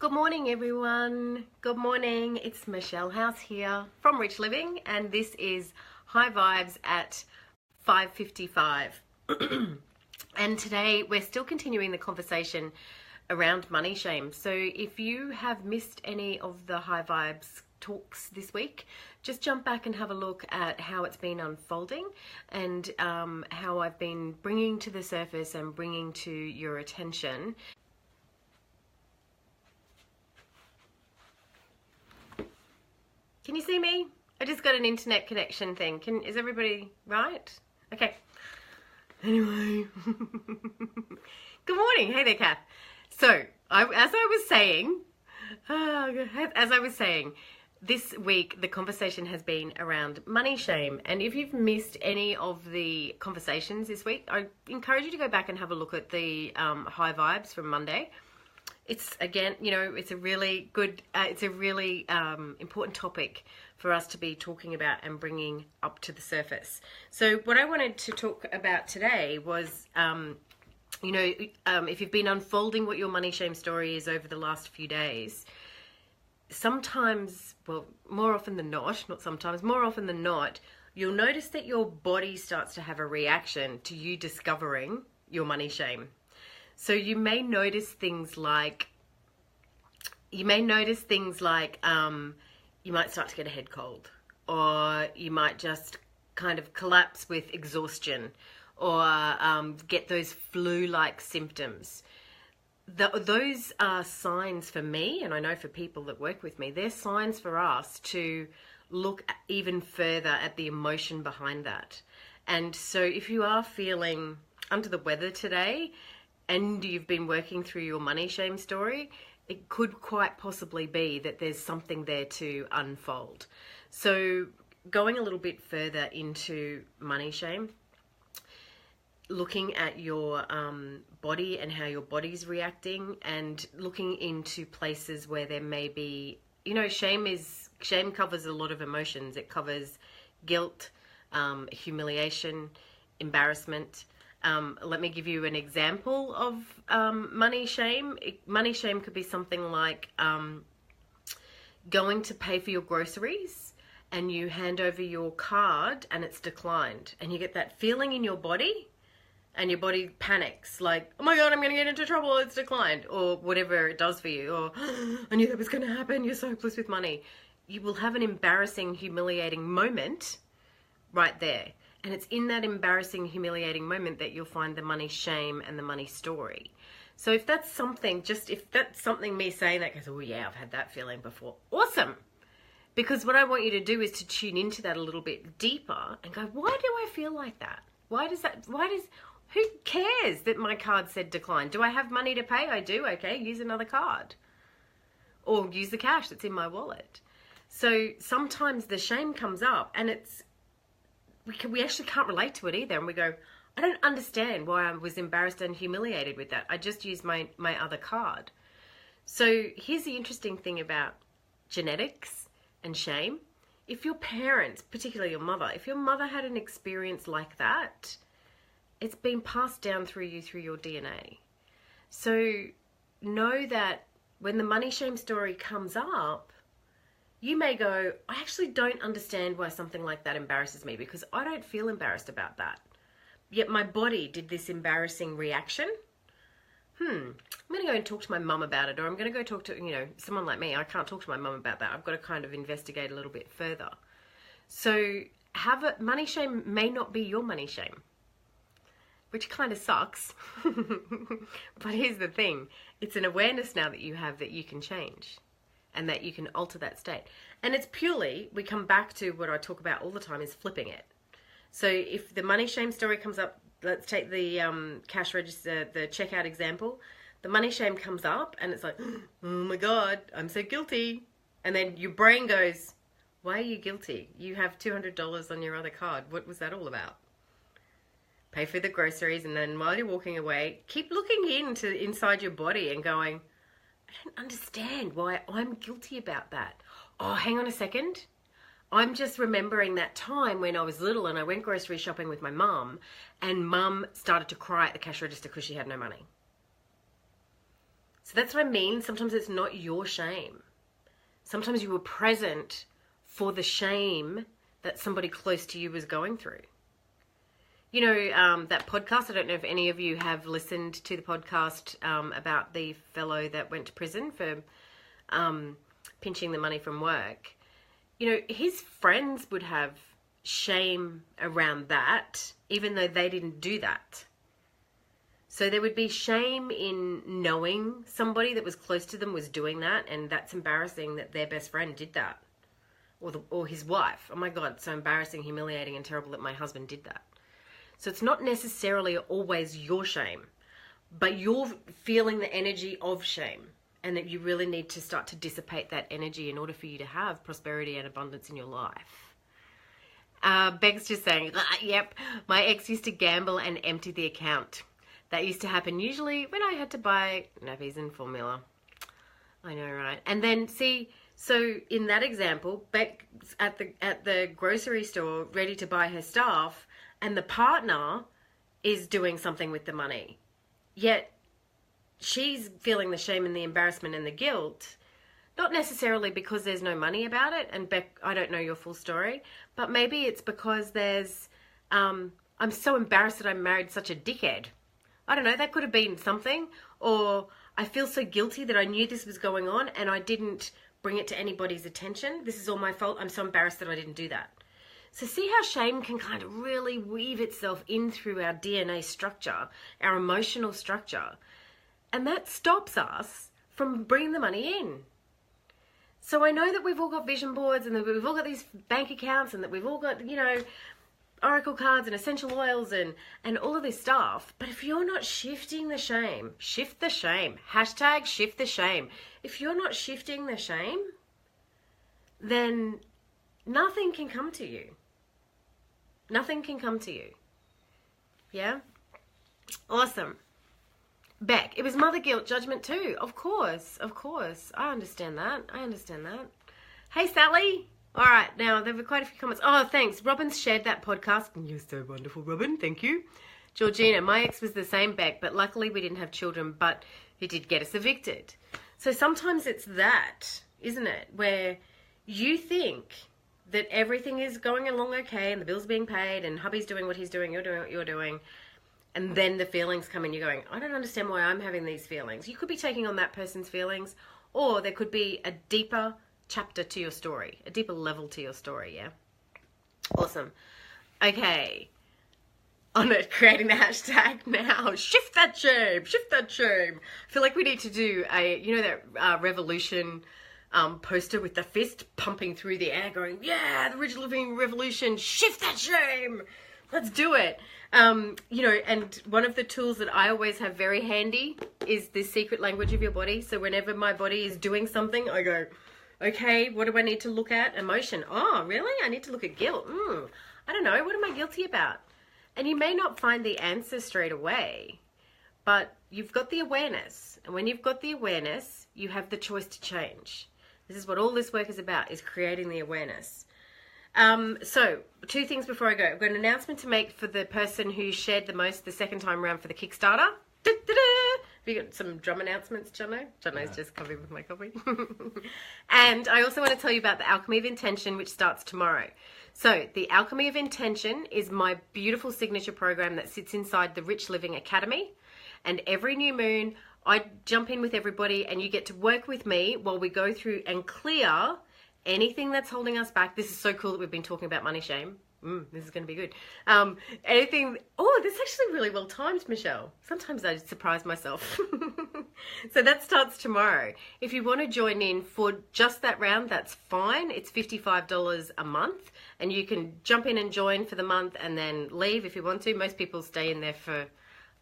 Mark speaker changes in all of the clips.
Speaker 1: Good morning, everyone. Good morning. It's Michelle House here from Rich Living, and this is High Vibes at 5:55. And today we're still continuing the conversation around money shame. So if you have missed any of the High Vibes talks this week, just jump back and have a look at how it's been unfolding and how I've been bringing to the surface and bringing to your attention. Can you see me? I just got an internet connection thing. Is everybody right? Okay. Anyway. Good morning. Hey there, Kath. So, as I was saying, this week the conversation has been around money shame. And if you've missed any of the conversations this week, I encourage you to go back and have a look at the High Vibes from Monday. It's, again, it's a really good, important topic for us to be talking about and bringing up to the surface. So what I wanted to talk about today was, if you've been unfolding what your money shame story is over the last few days, sometimes, well, more often than not, you'll notice that your body starts to have a reaction to you discovering your money shame. So you may notice things like, you might start to get a head cold, or you might just kind of collapse with exhaustion, or get those flu-like symptoms. Those are signs for me, and I know for people that work with me, they're signs for us to look even further at the emotion behind that. And so if you are feeling under the weather today, and you've been working through your money shame story, it could quite possibly be that there's something there to unfold. So going a little bit further into money shame, looking at your body and how your body's reacting, and looking into places where there may be, shame covers a lot of emotions. It covers guilt, humiliation, embarrassment. Let me give you an example of money shame. Money shame could be something like going to pay for your groceries and you hand over your card and it's declined, and you get that feeling in your body and your body panics like, oh my God, I'm going to get into trouble, it's declined, or whatever it does for you, or I knew that was going to happen, you're so hopeless with money. You will have an embarrassing, humiliating moment right there. And it's in that embarrassing, humiliating moment that you'll find the money shame and the money story. So if that's something me saying that goes, oh yeah, I've had that feeling before, awesome. Because what I want you to do is to tune into that a little bit deeper and go, why do I feel like that? Who cares that my card said decline? Do I have money to pay? I do. Okay, use another card. Or use the cash that's in my wallet. So sometimes the shame comes up and we actually can't relate to it either. And we go, I don't understand why I was embarrassed and humiliated with that. I just used my other card. So here's the interesting thing about genetics and shame. If your parents, particularly your mother, if your mother had an experience like that, it's been passed down through you through your DNA. So know that when the money shame story comes up, you may go, I actually don't understand why something like that embarrasses me, because I don't feel embarrassed about that. Yet my body did this embarrassing reaction. I'm going to go and talk to my mum about it, or I'm going to go talk to, someone like me. I can't talk to my mum about that. I've got to kind of investigate a little bit further. So money shame may not be your money shame, which kind of sucks. But here's the thing. It's an awareness now that you have that you can change, and that you can alter that state. And it's purely, we come back to what I talk about all the time, is flipping it. So if the money shame story comes up, let's take the cash register, the checkout example. The money shame comes up and it's like, oh my God, I'm so guilty. And then your brain goes, why are you guilty? You have $200 on your other card. What was that all about? Pay for the groceries, and then while you're walking away, keep looking inside your body and going, I don't understand why I'm guilty about that. Oh, hang on a second. I'm just remembering that time when I was little and I went grocery shopping with my mum, and mum started to cry at the cash register because she had no money. So that's what I mean. Sometimes it's not your shame. Sometimes you were present for the shame that somebody close to you was going through. You know, that podcast, I don't know if any of you have listened to the podcast about the fellow that went to prison for pinching the money from work. You know, his friends would have shame around that, even though they didn't do that. So there would be shame in knowing somebody that was close to them was doing that, and that's embarrassing that their best friend did that. Or his wife. Oh my God, so embarrassing, humiliating, and terrible that my husband did that. So it's not necessarily always your shame, but you're feeling the energy of shame, and that you really need to start to dissipate that energy in order for you to have prosperity and abundance in your life. Beg's just saying, yep, my ex used to gamble and empty the account. That used to happen usually when I had to buy nappies and formula. I know, right? And then see, so in that example, Beck's at the grocery store ready to buy her stuff, and the partner is doing something with the money. Yet she's feeling the shame and the embarrassment and the guilt, not necessarily because there's no money about it. And Beck, I don't know your full story, but maybe it's because there's, I'm so embarrassed that I married such a dickhead. I don't know, that could have been something. Or I feel so guilty that I knew this was going on and I didn't bring it to anybody's attention. This is all my fault. I'm so embarrassed that I didn't do that. So see how shame can kind of really weave itself in through our DNA structure, our emotional structure. And that stops us from bringing the money in. So I know that we've all got vision boards and that we've all got these bank accounts and that we've all got, you know, oracle cards and essential oils and all of this stuff. But if you're not shifting the shame, shift the shame. Hashtag shift the shame. If you're not shifting the shame, then nothing can come to you. Nothing can come to you. Yeah? Awesome. Beck, it was mother guilt judgment too. Of course. I understand that. Hey, Sally. All right, now there were quite a few comments. Oh, thanks. Robin's shared that podcast. You're so wonderful, Robin. Thank you. Georgina, my ex was the same, Beck, but luckily we didn't have children, but he did get us evicted. So sometimes it's that, isn't it, where you think that everything is going along okay and the bill's being paid and hubby's doing what he's doing, you're doing what you're doing, and then the feelings come in, you're going, I don't understand why I'm having these feelings. You could be taking on that person's feelings, or there could be a deeper chapter to your story, a deeper level to your story, yeah? Awesome. Okay. On it, creating the hashtag now. Shift that shame. I feel like we need to do a, you know, that Revolution poster with the fist pumping through the air going, yeah, the Original Living Revolution, shift that shame. Let's do it. You know, and one of the tools that I always have very handy is the secret language of your body. So whenever my body is doing something, I go, okay, what do I need to look at? Emotion. Oh, really? I need to look at guilt. I don't know. What am I guilty about? And you may not find the answer straight away, but you've got the awareness. And when you've got the awareness, you have the choice to change. This is what all this work is about, is creating the awareness. So, two things before I go. I've got an announcement to make for the person who shared the most the second time around for the Kickstarter. Have you got some drum announcements, Jono? Jono's just coming with my coffee. And I also want to tell you about the Alchemy of Intention, which starts tomorrow. So the Alchemy of Intention is my beautiful signature program that sits inside the Rich Living Academy. And every new moon, I jump in with everybody and you get to work with me while we go through and clear anything that's holding us back. This is so cool that we've been talking about money shame. This is going to be good. Anything. Oh, this is actually really well timed, Michelle. Sometimes I surprise myself. So that starts tomorrow. If you want to join in for just that round, that's fine. It's $55 a month, and you can jump in and join for the month and then leave if you want to. Most people stay in there for,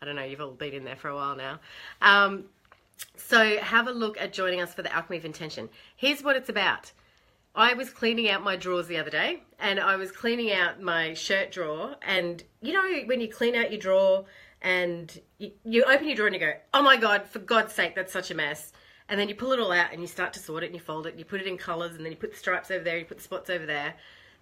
Speaker 1: I don't know, you've all been in there for a while now. So have a look at joining us for the Alchemy of Intention. Here's what it's about. I was cleaning out my drawers the other day, and I was cleaning out my shirt drawer, and you know when you clean out your drawer and you open your drawer and you go, oh my God, for God's sake, that's such a mess. And then you pull it all out and you start to sort it and you fold it and you put it in colors and then you put the stripes over there, you put the spots over there.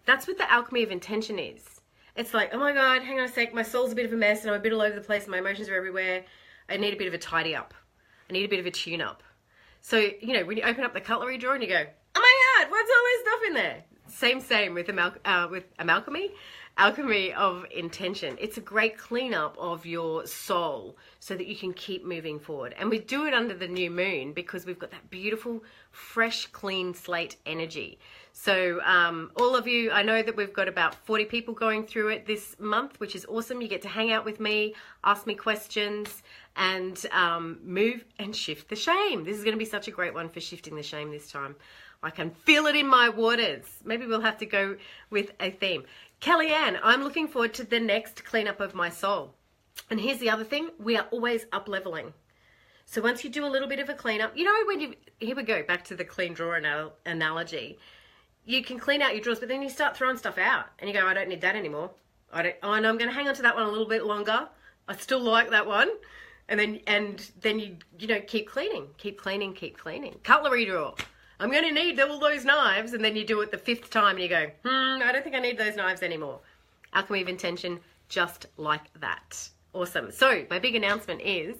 Speaker 1: That's what the Alchemy of Intention is. It's like, oh my God, hang on a sec, my soul's a bit of a mess and I'm a bit all over the place and my emotions are everywhere. I need a bit of a tidy up. I need a bit of a tune-up. So, you know, when you open up the cutlery drawer and you go, oh my God, what's all this stuff in there? Same with Alchemy of Intention. It's a great cleanup of your soul so that you can keep moving forward. And we do it under the new moon because we've got that beautiful, fresh, clean slate energy. So all of you, I know that we've got about 40 people going through it this month, which is awesome. You get to hang out with me, ask me questions, and move and shift the shame. This is going to be such a great one for shifting the shame this time. I can feel it in my waters. Maybe we'll have to go with a theme. Kellyanne, I'm looking forward to the next cleanup of my soul. And here's the other thing. We are always up leveling. So once you do a little bit of a cleanup, you know, here we go, back to the clean drawer analogy. You can clean out your drawers, but then you start throwing stuff out and you go, I don't need that anymore. And I'm going to hang on to that one a little bit longer. I still like that one. And then you know, keep cleaning. Cutlery drawer. I'm going to need all those knives, and then you do it the 5th time and you go, I don't think I need those knives anymore. Alchemy of Intention, just like that. Awesome. So my big announcement is,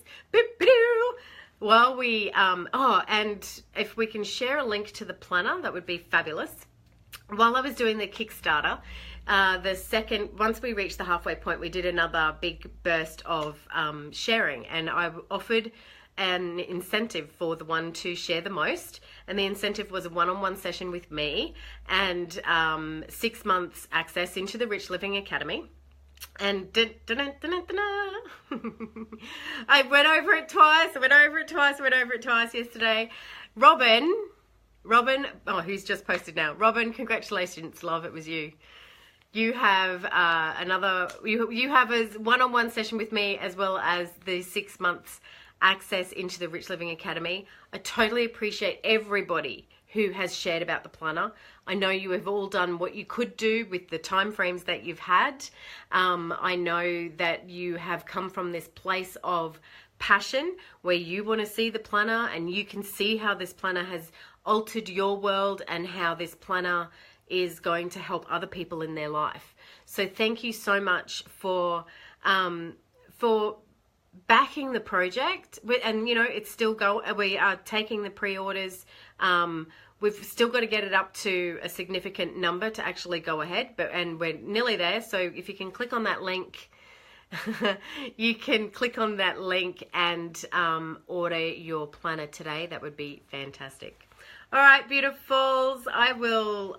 Speaker 1: while we, and if we can share a link to the planner, that would be fabulous. While I was doing the Kickstarter, once we reached the halfway point, we did another big burst of sharing, and I offered an incentive for the one to share the most, and the incentive was a one-on-one session with me and 6 months access into the Rich Living Academy. And I went over it twice yesterday. Robin, who's just posted now. Robin, congratulations, love, it was you. You have you have a one-on-one session with me, as well as the 6 months access into the Rich Living Academy. I totally appreciate everybody who has shared about the planner. I know you have all done what you could do with the time frames that you've had. I know that you have come from this place of passion where you want to see the planner, and you can see how this planner has altered your world and how this planner is going to help other people in their life. So thank you so much for backing the project. And you know, it's still we are taking the pre-orders. We've still got to get it up to a significant number to actually go ahead, and we're nearly there. So if you can click on that link, you can click on that link and order your planner today. That would be fantastic. All right, beautifuls. I will,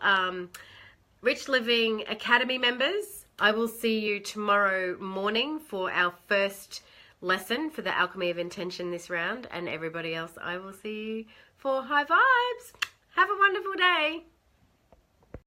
Speaker 1: Rich Living Academy members, I will see you tomorrow morning for our first lesson for the Alchemy of Intention this round. And everybody else, I will see you for high vibes. Have a wonderful day.